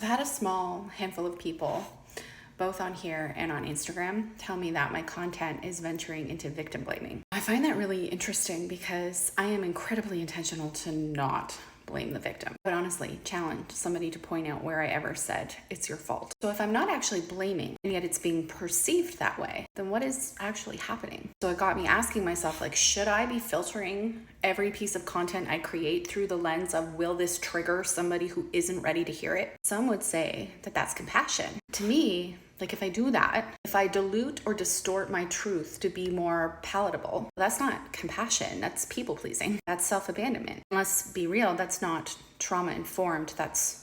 I've had a small handful of people, both on here and on Instagram, tell me that my content is venturing into victim blaming. I find that really interesting because I am incredibly intentional to not blame the victim, but honestly challenge somebody to point out where I ever said it's your fault. So if I'm not actually blaming and yet it's being perceived that way, then what is actually happening? So it got me asking myself, like, should I be filtering every piece of content I create through the lens of, will this trigger somebody who isn't ready to hear it? Some would say that that's compassion. To me, like, if I do that, if I dilute or distort my truth to be more palatable, that's not compassion, that's people pleasing, that's self-abandonment. And let's be real, that's not trauma-informed, that's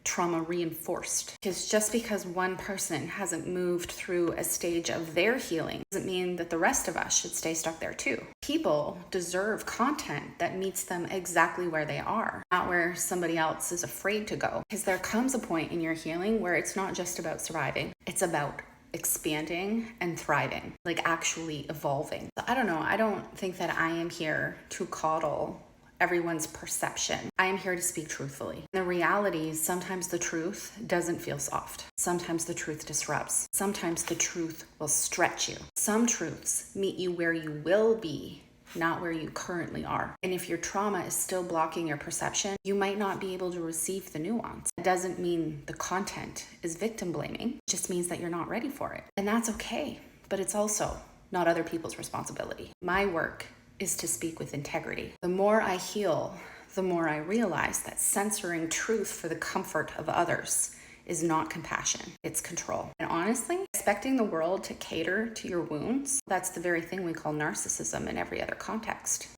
trauma reinforced. Because just because one person hasn't moved through a stage of their healing doesn't mean that the rest of us should stay stuck there too. People deserve content that meets them exactly where they are, not where somebody else is afraid to go. Because there comes a point in your healing where it's not just about surviving, it's about expanding and thriving, like actually evolving. So I don't know, I don't think that I am here to coddle everyone's perception. I am here to speak truthfully. The reality is sometimes the truth doesn't feel soft. Sometimes the truth disrupts. Sometimes the truth will stretch you. Some truths meet you where you will be, not where you currently are. And if your trauma is still blocking your perception, you might not be able to receive the nuance. It doesn't mean the content is victim blaming. It just means that you're not ready for it. And that's okay, but it's also not other people's responsibility. My work is to speak with integrity. The more I heal, the more I realize that censoring truth for the comfort of others is not compassion, it's control. And honestly, expecting the world to cater to your wounds, that's the very thing we call narcissism in every other context.